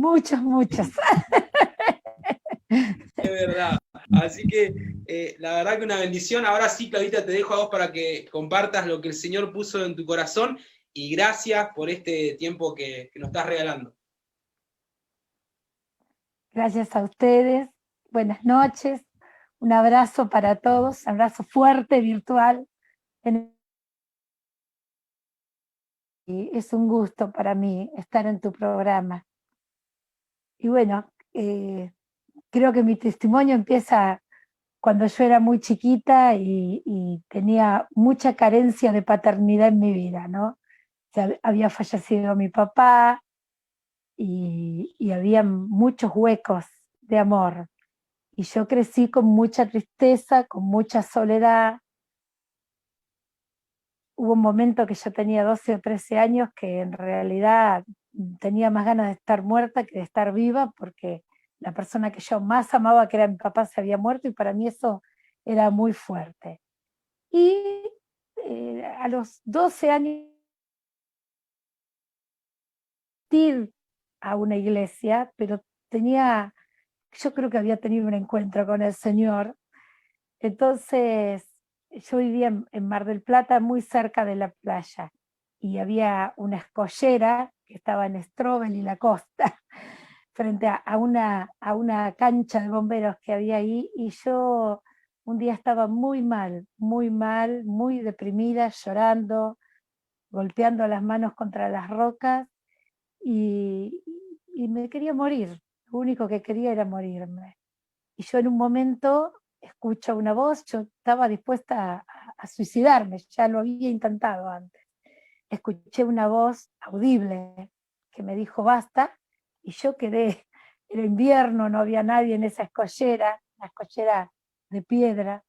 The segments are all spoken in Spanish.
muchos, muchos. Es verdad. Así que la verdad que una bendición. Ahora sí, Claudita, te dejo a vos para que compartas lo que el Señor puso en tu corazón y gracias por este tiempo que nos estás regalando. Gracias a ustedes. Buenas noches. Un abrazo para todos, un abrazo fuerte, virtual. Y es un gusto para mí estar en tu programa. Y bueno, creo que mi testimonio empieza cuando yo era muy chiquita y tenía mucha carencia de paternidad en mi vida, ¿no? O sea, había fallecido mi papá y había muchos huecos de amor. Y yo crecí con mucha tristeza, con mucha soledad. Hubo un momento que yo tenía 12 o 13 años que en realidad tenía más ganas de estar muerta que de estar viva, porque la persona que yo más amaba, que era mi papá, se había muerto, y para mí eso era muy fuerte. Y a los 12 años ir a una iglesia, pero yo creo que había tenido un encuentro con el Señor. Entonces, yo vivía en Mar del Plata, muy cerca de la playa, y había una escollera que estaba en Strobel y la costa, frente a una cancha de bomberos que había ahí, y yo un día estaba muy mal, muy deprimida, llorando, golpeando las manos contra las rocas, y, y me quería morir. Lo único que quería era morirme. Y yo en un momento escucho una voz, yo estaba dispuesta a suicidarme, ya lo había intentado antes. Escuché una voz audible que me dijo basta, y yo quedé, era invierno, no había nadie en esa escollera, una escollera de piedra,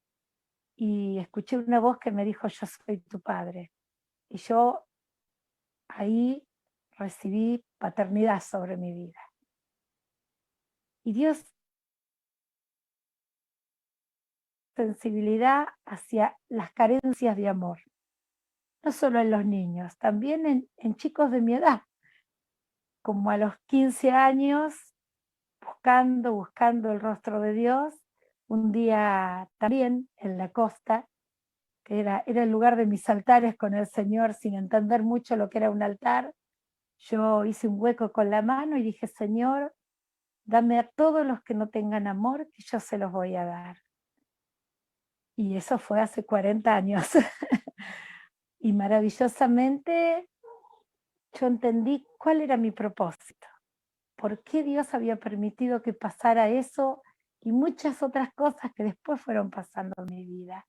y escuché una voz que me dijo yo soy tu padre. Y yo ahí recibí paternidad sobre mi vida. Y Dios, sensibilidad hacia las carencias de amor, no solo en los niños, también en chicos de mi edad, como a los 15 años, buscando el rostro de Dios, un día también en la costa, que era el lugar de mis altares con el Señor, sin entender mucho lo que era un altar. Yo hice un hueco con la mano y dije, Señor, dame a todos los que no tengan amor, que yo se los voy a dar. Y eso fue hace 40 años. Y maravillosamente yo entendí cuál era mi propósito, por qué Dios había permitido que pasara eso y muchas otras cosas que después fueron pasando en mi vida.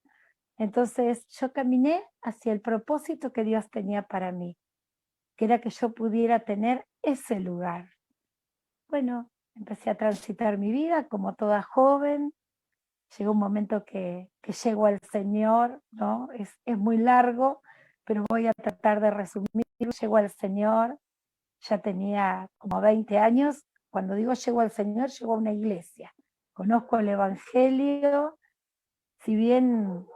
Entonces yo caminé hacia el propósito que Dios tenía para mí, que era que yo pudiera tener ese lugar. Bueno, empecé a transitar mi vida como toda joven. Llegó un momento que llego al Señor, ¿no? Es muy largo, pero voy a tratar de resumir. Llego al Señor, ya tenía como 20 años. Cuando digo llego al Señor, llego a una iglesia. Conozco el Evangelio, si bien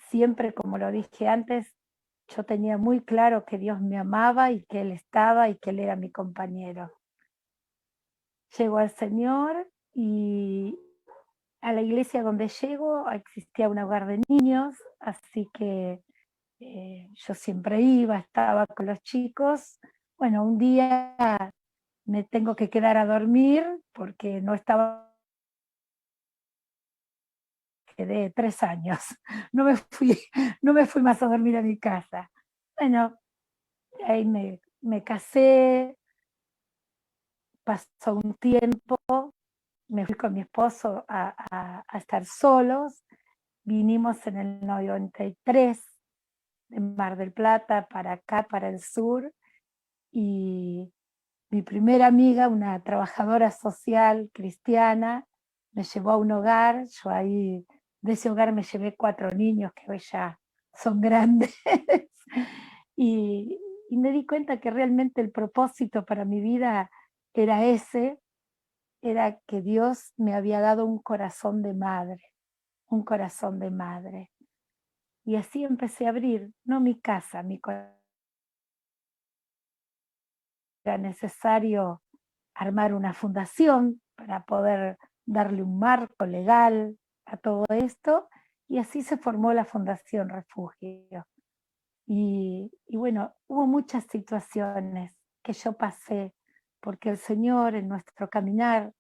siempre, como lo dije antes, yo tenía muy claro que Dios me amaba y que Él estaba y que Él era mi compañero. Llego al Señor y a la iglesia donde llego existía un hogar de niños, así que yo siempre iba, estaba con los chicos. Bueno, un día me tengo que quedar a dormir porque no estaba, quedé 3 años, no me fui más a dormir a mi casa. Bueno, ahí me casé, pasó un tiempo, me fui con mi esposo a estar solos, vinimos en el 93 de Mar del Plata para acá, para el sur, y mi primera amiga, una trabajadora social cristiana, me llevó a un hogar. Yo ahí, de ese hogar me llevé 4 niños que hoy ya son grandes. y, y me di cuenta que realmente el propósito para mi vida era ese, era que Dios me había dado un corazón de madre, un corazón de madre. Y así empecé a abrir, no mi casa, mi corazón. Era necesario armar una fundación para poder darle un marco legal a todo esto, y así se formó la Fundación Refugio. Y bueno, hubo muchas situaciones que yo pasé, porque el Señor en nuestro caminar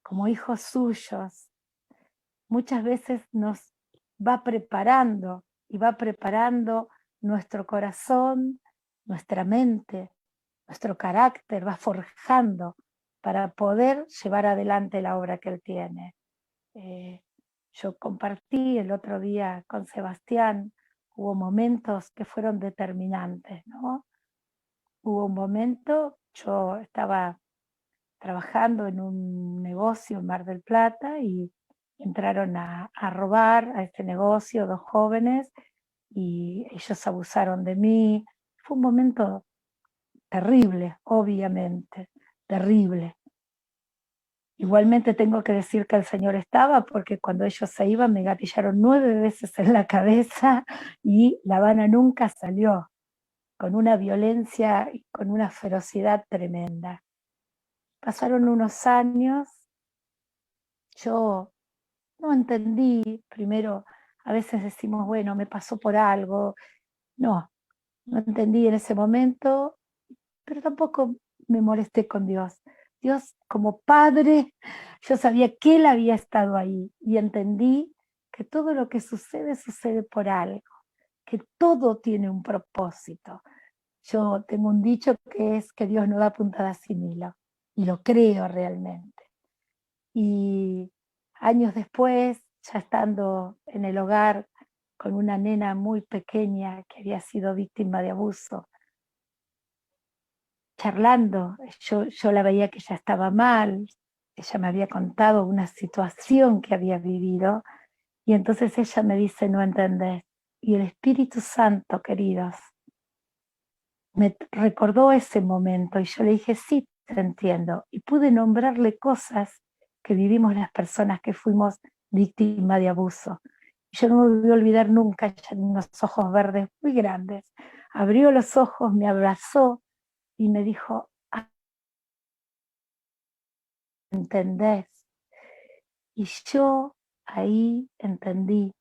como hijos suyos muchas veces nos va preparando y va preparando nuestro corazón, nuestra mente, nuestro carácter, va forjando para poder llevar adelante la obra que Él tiene. Yo compartí el otro día con Sebastián, hubo momentos que fueron determinantes, ¿no? Hubo un momento, yo estaba trabajando en un negocio en Mar del Plata y entraron a robar a este negocio 2 jóvenes y ellos abusaron de mí. Fue un momento terrible, obviamente, terrible. Igualmente tengo que decir que el Señor estaba, porque cuando ellos se iban me gatillaron 9 veces en la cabeza y La Habana nunca salió, con una violencia y con una ferocidad tremenda. Pasaron unos años, yo no entendí, primero a veces decimos, bueno, me pasó por algo, no entendí en ese momento, pero tampoco me molesté con Dios. Dios como padre, yo sabía que Él había estado ahí y entendí que todo lo que sucede, sucede por algo, que todo tiene un propósito. Yo tengo un dicho que es que Dios no da puntada sin hilo, y lo creo realmente. Y años después, ya estando en el hogar con una nena muy pequeña que había sido víctima de abuso, charlando, yo la veía que ya estaba mal, ella me había contado una situación que había vivido, y entonces ella me dice, no entendés. Y el Espíritu Santo, queridos, me recordó ese momento, y yo le dije, sí, te entiendo, y pude nombrarle cosas que vivimos las personas que fuimos víctimas de abuso. Yo no me voy a olvidar nunca, ella tenía unos ojos verdes muy grandes, abrió los ojos, me abrazó y me dijo, ¿entendés? Y yo ahí entendí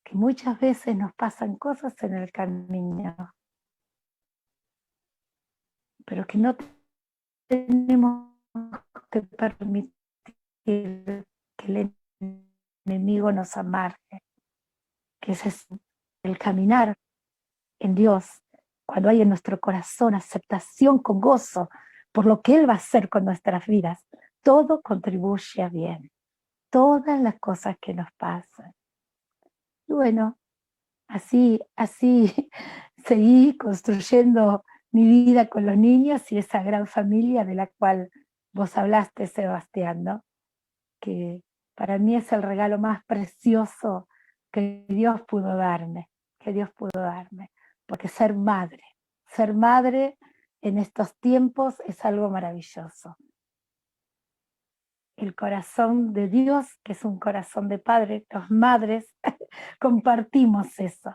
que muchas veces nos pasan cosas en el camino, pero que no tenemos que permitir que el enemigo nos amargue, que ese es el caminar en Dios, cuando hay en nuestro corazón aceptación con gozo por lo que Él va a hacer con nuestras vidas, todo contribuye a bien, todas las cosas que nos pasan. Y bueno, así seguí construyendo mi vida con los niños y esa gran familia de la cual vos hablaste, Sebastián, ¿no? Que para mí es el regalo más precioso que Dios pudo darme, porque ser madre en estos tiempos es algo maravilloso. El corazón de Dios, que es un corazón de padre, las madres compartimos eso,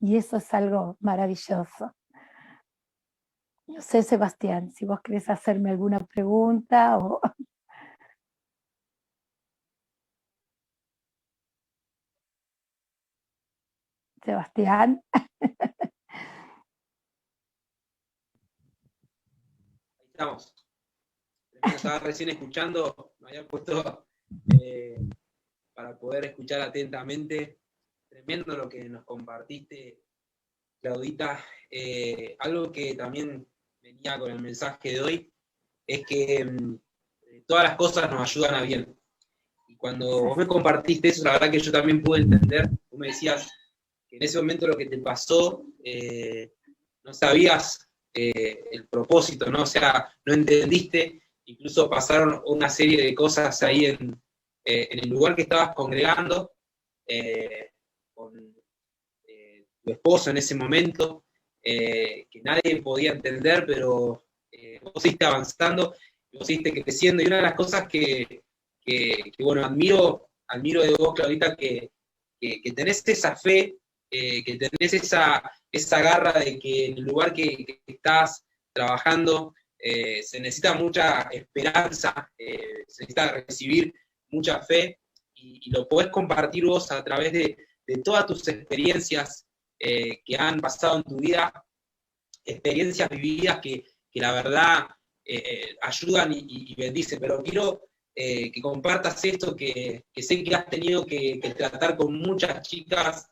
y eso es algo maravilloso. No sé, Sebastián, si vos querés hacerme alguna pregunta o... Sebastián. Ahí estamos. Estaba recién escuchando, me había puesto para poder escuchar atentamente. Tremendo lo que nos compartiste, Claudita. Algo que también venía con el mensaje de hoy es que todas las cosas nos ayudan a bien. Y cuando vos me compartiste eso, la verdad que yo también pude entender. Tú me decías que en ese momento lo que te pasó, no sabías el propósito, ¿no? O sea, no entendiste. Incluso pasaron una serie de cosas ahí en el lugar que estabas congregando, con tu esposo en ese momento, que nadie podía entender, pero vos seguiste avanzando, vos seguiste creciendo, y una de las cosas que bueno, admiro de vos, Claudita, que tenés esa fe, que tenés esa garra de que en el lugar que estás trabajando, se necesita mucha esperanza, se necesita recibir mucha fe, y lo podés compartir vos a través de todas tus experiencias que han pasado en tu vida, experiencias vividas que la verdad ayudan y bendicen. Pero quiero que compartas esto, que sé que has tenido que tratar con muchas chicas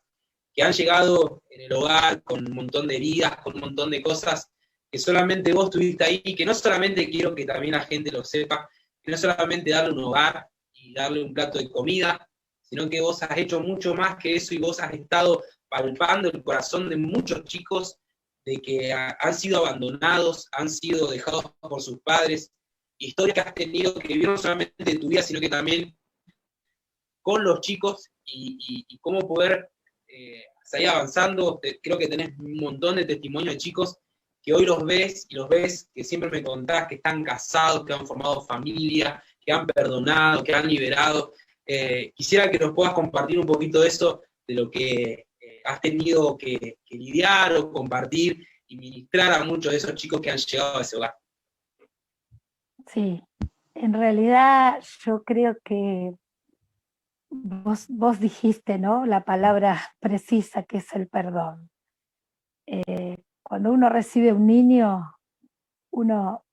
que han llegado en el hogar con un montón de heridas, con un montón de cosas que solamente vos tuviste ahí, y que no solamente quiero que también la gente lo sepa, que no solamente darle un hogar y darle un plato de comida, sino que vos has hecho mucho más que eso, y vos has estado palpando el corazón de muchos chicos de que han sido abandonados, han sido dejados por sus padres, historias que has tenido que vivir no solamente de tu vida, sino que también con los chicos, y cómo poder seguir avanzando. Creo que tenés un montón de testimonios de chicos que hoy los ves, y los ves que siempre me contás que están casados, que han formado familia, que han perdonado, que han liberado. Quisiera que nos puedas compartir un poquito de eso, de lo que has tenido que lidiar o compartir y ministrar a muchos de esos chicos que han llegado a ese hogar. Sí, en realidad yo creo que vos dijiste, ¿no?, la palabra precisa, que es el perdón. Cuando uno recibe un niño, uno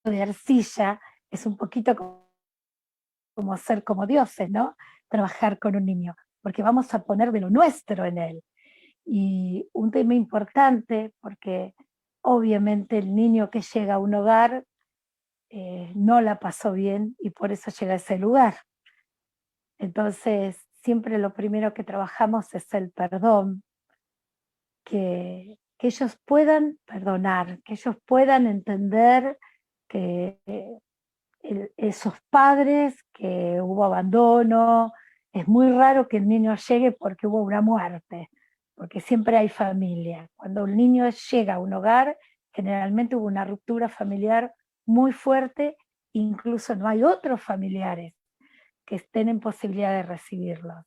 de arcilla, es un poquito como ser como dioses, ¿no? Trabajar con un niño, porque vamos a poner de lo nuestro en él. Y un tema importante, porque obviamente el niño que llega a un hogar no la pasó bien, y por eso llega a ese lugar. Entonces, siempre lo primero que trabajamos es el perdón, que ellos puedan perdonar, que ellos puedan entender que esos padres, que hubo abandono. Es muy raro que el niño llegue porque hubo una muerte, porque siempre hay familia. Cuando un niño llega a un hogar, generalmente hubo una ruptura familiar muy fuerte, incluso no hay otros familiares que estén en posibilidad de recibirlos.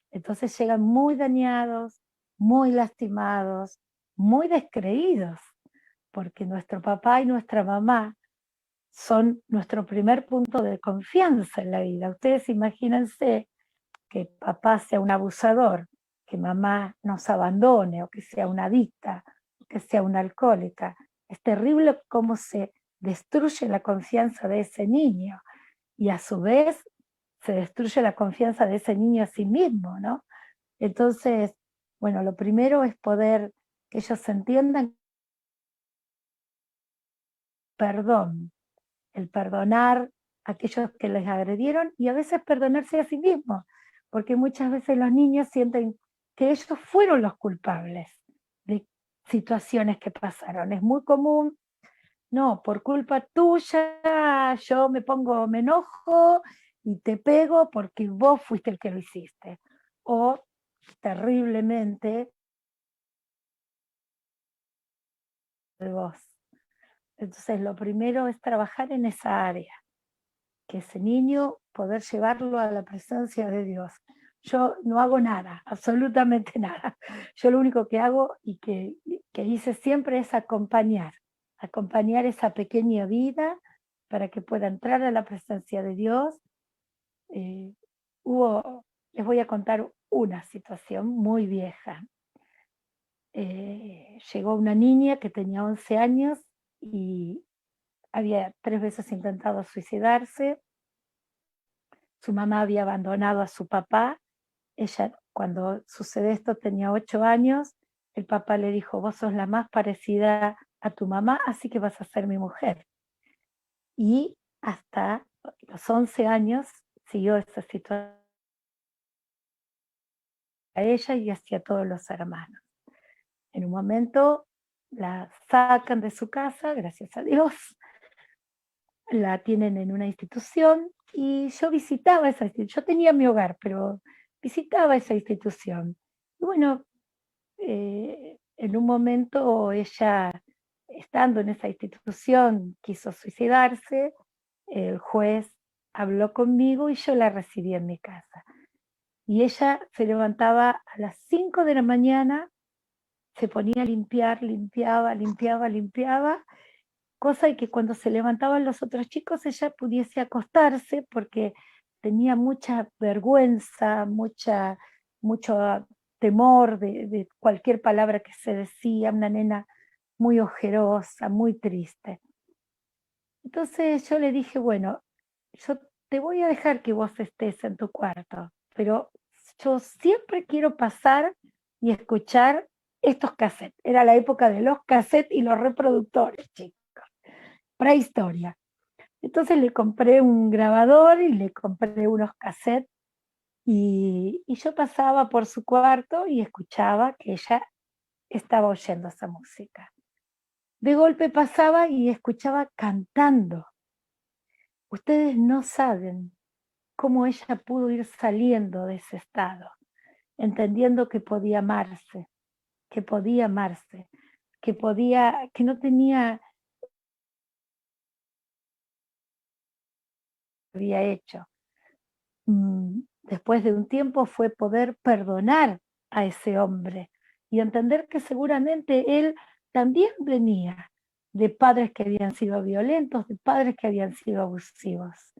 Entonces llegan muy dañados, muy lastimados, muy descreídos, porque nuestro papá y nuestra mamá son nuestro primer punto de confianza en la vida. Ustedes imagínense que papá sea un abusador, que mamá nos abandone, o que sea una adicta, o que sea una alcohólica. Es terrible cómo se destruye la confianza de ese niño, y a su vez se destruye la confianza de ese niño a sí mismo, ¿no? Entonces, bueno, lo primero es poder que ellos entiendan perdón, el perdonar a aquellos que les agredieron, y a veces perdonarse a sí mismos, porque muchas veces los niños sienten que ellos fueron los culpables de situaciones que pasaron. Es muy común: no, por culpa tuya yo me enojo y te pego porque vos fuiste el que lo hiciste. O terriblemente de vos. Entonces lo primero es trabajar en esa área, que ese niño, poder llevarlo a la presencia de Dios. Yo no hago nada, absolutamente nada. Yo lo único que hago, y que hice siempre, es acompañar esa pequeña vida para que pueda entrar a la presencia de Dios. Les voy a contar una situación muy vieja. Llegó una niña que tenía 11 años y había 3 veces intentado suicidarse. Su mamá había abandonado a su papá. Ella, cuando sucede esto, tenía 8 años. El papá le dijo: vos sos la más parecida a tu mamá, así que vas a ser mi mujer. Y hasta los 11 años siguió esa situación a ella y hacia todos los hermanos. En un momento la sacan de su casa, gracias a Dios, la tienen en una institución, y yo visitaba esa institución. Yo tenía mi hogar, pero visitaba esa institución. Y bueno, en un momento ella, estando en esa institución, quiso suicidarse. El juez habló conmigo y yo la recibí en mi casa. Y ella se levantaba a las 5 de la mañana se ponía a limpiar, limpiaba, cosa de que cuando se levantaban los otros chicos ella pudiese acostarse porque tenía mucha vergüenza, mucho temor de cualquier palabra que se decía, una nena muy ojerosa, muy triste. Entonces yo le dije, bueno, yo te voy a dejar que vos estés en tu cuarto, pero yo siempre quiero pasar y escuchar estos cassettes. Era la época de los cassettes y los reproductores, chicos, prehistoria. Entonces le compré un grabador y le compré unos cassettes y yo pasaba por su cuarto y escuchaba que ella estaba oyendo esa música. De golpe pasaba y escuchaba cantando. Ustedes no saben cómo ella pudo ir saliendo de ese estado, entendiendo que podía amarse, que podía amarse, que no tenía, había hecho. Después de un tiempo fue poder perdonar a ese hombre y entender que seguramente él también venía de padres que habían sido violentos, de padres que habían sido abusivos.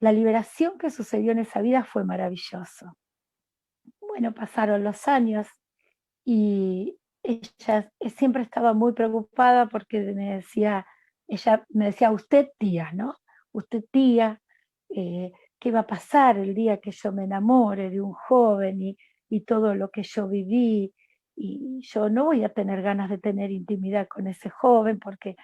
La liberación que sucedió en esa vida fue maravilloso. Bueno, pasaron los años y ella siempre estaba muy preocupada porque ella me decía, usted tía, ¿no? Usted tía, ¿qué va a pasar el día que yo me enamore de un joven y todo lo que yo viví? Y yo no voy a tener ganas de tener intimidad con ese joven porque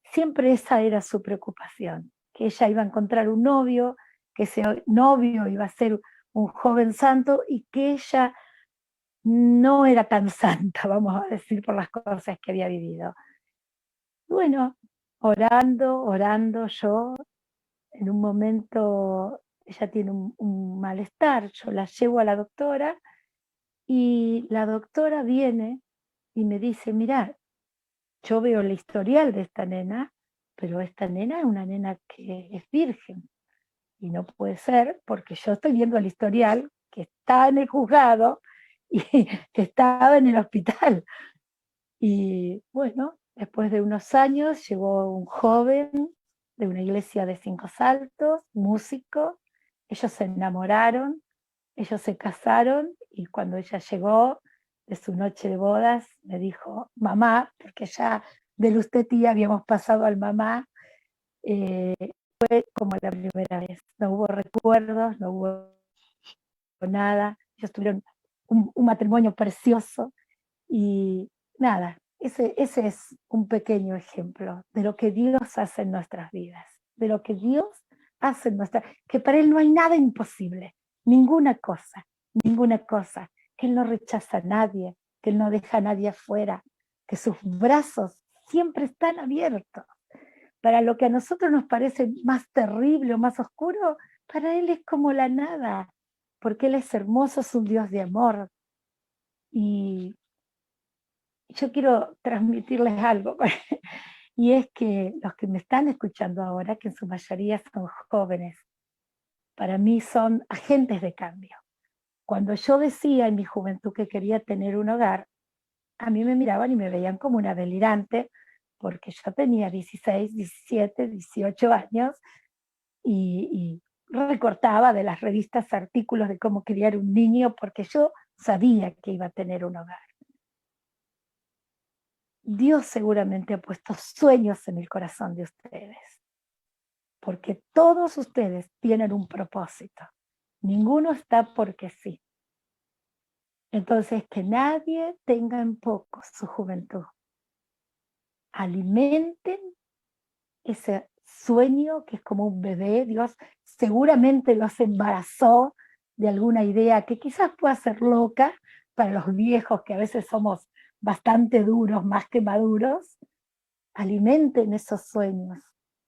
siempre esa era su preocupación, que ella iba a encontrar un novio, que ese novio iba a ser un joven santo y que ella no era tan santa, vamos a decir, por las cosas que había vivido. Bueno, orando, yo en un momento, ella tiene un malestar, yo la llevo a la doctora y la doctora viene y me dice, mira, yo veo el historial de esta nena, pero esta nena es una nena que es virgen y no puede ser porque yo estoy viendo el historial que está en el juzgado y que estaba en el hospital. Y bueno, después de unos años llegó un joven de una iglesia de Cinco Saltos, músico, ellos se enamoraron, ellos se casaron y cuando ella llegó de su noche de bodas me dijo mamá, porque ya del usted tía habíamos pasado al mamá, como la primera vez, no hubo recuerdos, no hubo nada, ellos tuvieron un matrimonio precioso y nada, ese es un pequeño ejemplo de lo que Dios hace en nuestras vidas, de lo que Dios hace en nuestras, que para Él no hay nada imposible, ninguna cosa, que Él no rechaza a nadie, que Él no deja a nadie afuera, que sus brazos siempre están abiertos. Para lo que a nosotros nos parece más terrible o más oscuro, para Él es como la nada, porque Él es hermoso, es un Dios de amor. Y yo quiero transmitirles algo, y es que los que me están escuchando ahora, que en su mayoría son jóvenes, para mí son agentes de cambio. Cuando yo decía en mi juventud que quería tener un hogar, a mí me miraban y me veían como una delirante, porque yo tenía 16, 17, 18 años y recortaba de las revistas artículos de cómo criar un niño, porque yo sabía que iba a tener un hogar. Dios seguramente ha puesto sueños en el corazón de ustedes, porque todos ustedes tienen un propósito. Ninguno está porque sí. Entonces, que nadie tenga en poco su juventud. Alimenten ese sueño que es como un bebé. Dios seguramente los embarazó de alguna idea que quizás pueda ser loca para los viejos, que a veces somos bastante duros, más que maduros. Alimenten esos sueños,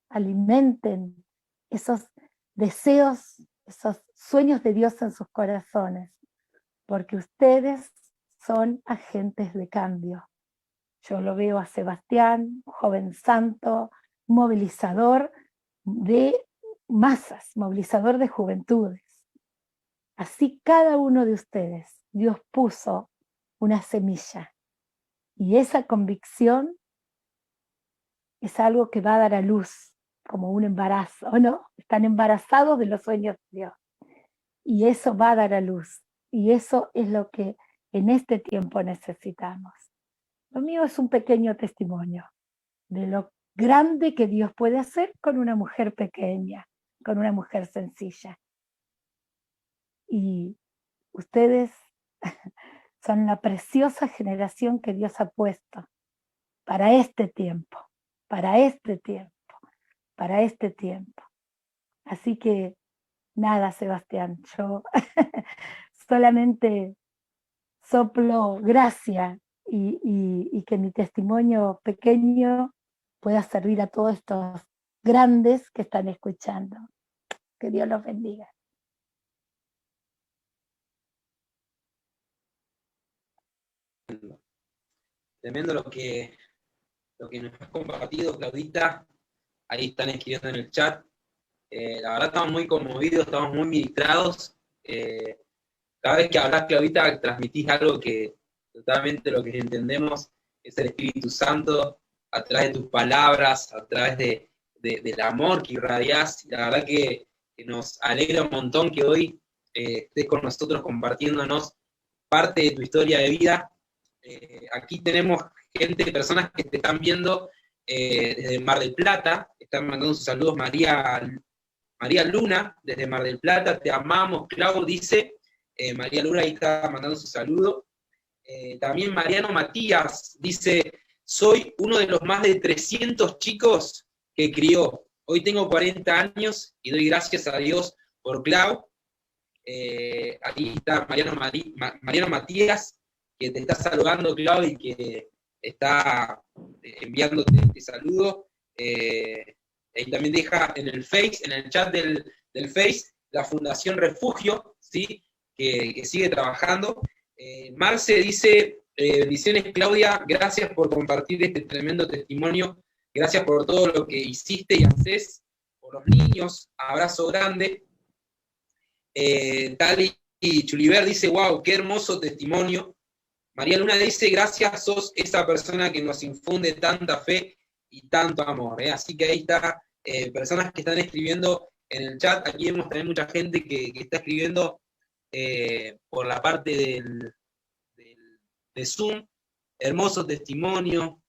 alimenten esos deseos, esos sueños de Dios en sus corazones, porque ustedes son agentes de cambio. Yo lo veo a Sebastián, joven santo, movilizador de masas, movilizador de juventudes. Así cada uno de ustedes, Dios puso una semilla. Y esa convicción es algo que va a dar a luz, como un embarazo, ¿o no? Están embarazados de los sueños de Dios. Y eso va a dar a luz. Y eso es lo que en este tiempo necesitamos. Lo mío es un pequeño testimonio de lo grande que Dios puede hacer con una mujer pequeña, con una mujer sencilla. Y ustedes son la preciosa generación que Dios ha puesto para este tiempo, para este tiempo, para este tiempo. Así que nada, Sebastián, yo solamente soplo gracia y que mi testimonio pequeño pueda servir a todos estos grandes que están escuchando. Que Dios los bendiga. Tremendo lo que nos has compartido, Claudita. Ahí están escribiendo en el chat. La verdad estamos muy conmovidos, estamos muy ministrados. Cada vez que hablas, Claudita, transmitís algo que totalmente lo que entendemos es el Espíritu Santo a través de tus palabras, a través del amor que irradiás. La verdad que nos alegra un montón que hoy estés con nosotros compartiéndonos parte de tu historia de vida. Aquí tenemos personas que te están viendo desde Mar del Plata, están mandando sus saludos. María Luna, desde Mar del Plata, te amamos, Clau, dice. María Luna ahí está mandando su saludo. También Mariano Matías dice, soy uno de los más de 300 chicos que crió. Hoy tengo 40 años y doy gracias a Dios por Clau. Ahí está Mariano Matías, que te está saludando, Clau, y que está enviándote este saludo. Ahí también deja en el chat del Face, la Fundación Refugio, ¿sí? que sigue trabajando. Marce dice, bendiciones, Claudia, gracias por compartir este tremendo testimonio, gracias por todo lo que hiciste y haces por los niños, abrazo grande. Tali Chuliver dice, wow, qué hermoso testimonio. María Luna dice, gracias, sos esa persona que nos infunde tanta fe y tanto amor. Así que ahí está, personas que están escribiendo en el chat. Aquí vemos también mucha gente que está escribiendo por la parte de Zoom. Hermoso testimonio,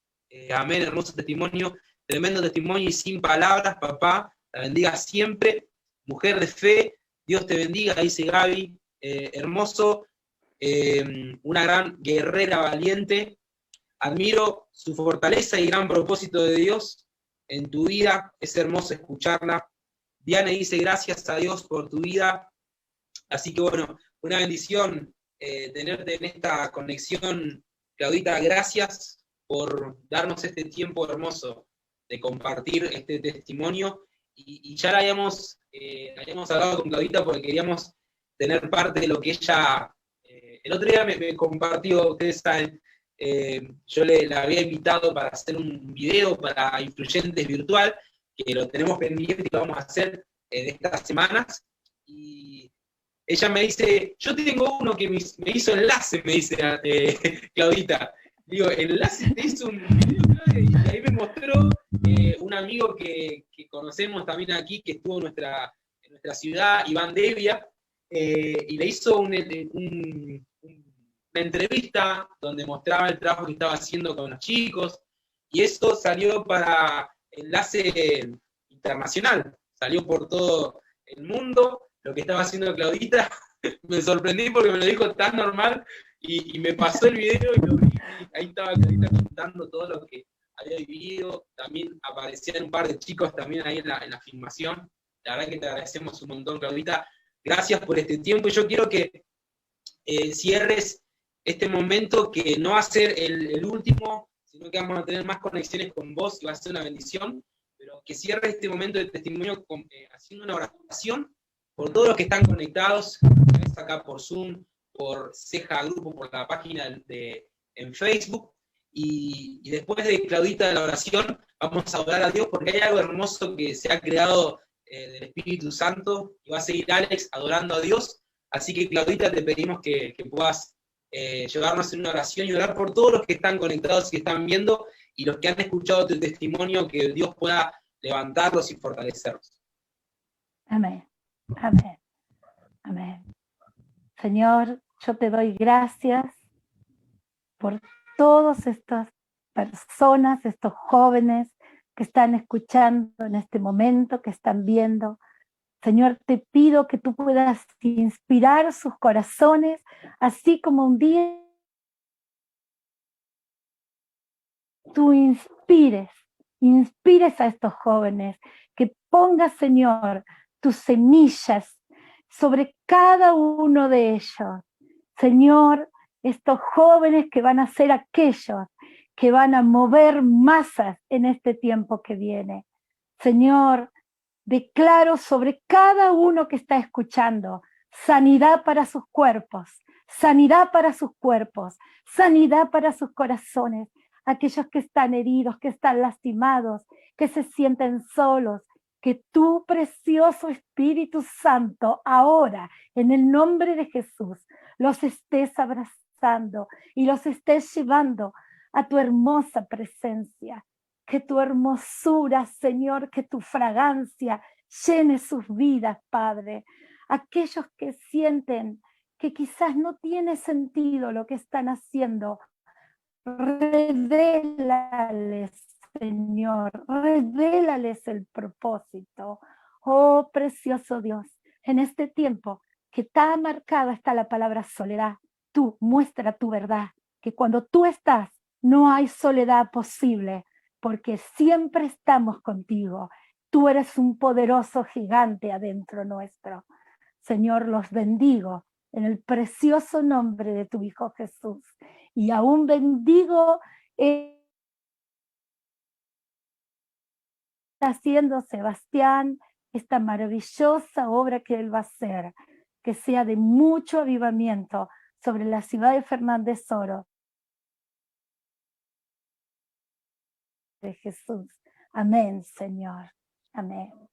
amén, hermoso testimonio, tremendo testimonio y sin palabras, papá, la bendiga siempre, mujer de fe, Dios te bendiga, dice Gaby, hermoso, una gran guerrera valiente, admiro su fortaleza y gran propósito de Dios en tu vida, es hermoso escucharla. Diana dice, gracias a Dios por tu vida. Así que bueno, una bendición tenerte en esta conexión, Claudita, gracias por darnos este tiempo hermoso de compartir este testimonio, y ya la habíamos hablado con Claudita porque queríamos tener parte de lo que ella, el otro día me compartió, ustedes saben, yo la había invitado para hacer un video para Influyentes Virtual, que lo tenemos pendiente y lo vamos a hacer de estas semanas, y ella me dice, yo tengo uno que me hizo enlace, me dice Claudita. Digo, enlace te hizo un video, Claudia, y ahí me mostró un amigo que conocemos también aquí, que estuvo en nuestra ciudad, Iván Devia, y le hizo una entrevista donde mostraba el trabajo que estaba haciendo con los chicos, y eso salió para Enlace Internacional, salió por todo el mundo. Lo que estaba haciendo Claudita, me sorprendí porque me lo dijo tan normal, y me pasó el video y lo vi, y ahí estaba Claudita contando todo lo que había vivido. También aparecían un par de chicos también ahí en la filmación. La verdad que te agradecemos un montón, Claudita. Gracias por este tiempo, y yo quiero que cierres este momento, que no va a ser el último, sino que vamos a tener más conexiones con vos y va a ser una bendición, pero que cierres este momento de testimonio haciendo una oración por todos los que están conectados, acá por Zoom, por Ceja Grupo, por la página en Facebook, y después de Claudita de la oración, vamos a orar a Dios, porque hay algo hermoso que se ha creado del Espíritu Santo, y va a seguir Alex adorando a Dios. Así que, Claudita, te pedimos que puedas llevarnos en una oración y orar por todos los que están conectados y que están viendo y los que han escuchado tu testimonio, que Dios pueda levantarlos y fortalecerlos. Amén, amén, amén. Señor, yo te doy gracias por todas estas personas, estos jóvenes que están escuchando en este momento, que están viendo. Señor, te pido que tú puedas inspirar sus corazones, así como un día tú inspires a estos jóvenes, que pongas, Señor, tus semillas sobre cada uno de ellos. Señor, estos jóvenes que van a ser aquellos que van a mover masas en este tiempo que viene. Señor, declaro sobre cada uno que está escuchando sanidad para sus cuerpos, sanidad para sus cuerpos, sanidad para sus corazones. Aquellos que están heridos, que están lastimados, que se sienten solos, que tu precioso Espíritu Santo ahora, en el nombre de Jesús, los estés abrazando y los estés llevando a tu hermosa presencia. Que tu hermosura, Señor, que tu fragancia llene sus vidas, Padre. Aquellos que sienten que quizás no tiene sentido lo que están haciendo, revélales, Señor, revélales el propósito. Oh, precioso Dios, en este tiempo que tan marcada está la palabra soledad, tú muestra tu verdad, que cuando tú estás no hay soledad posible, porque siempre estamos contigo. Tú eres un poderoso gigante adentro nuestro. Señor, los bendigo en el precioso nombre de tu Hijo Jesús. Y aún bendigo está haciendo Sebastián, esta maravillosa obra que él va a hacer, que sea de mucho avivamiento sobre la ciudad de Fernández Oro. De Jesús. Amén, Señor. Amén.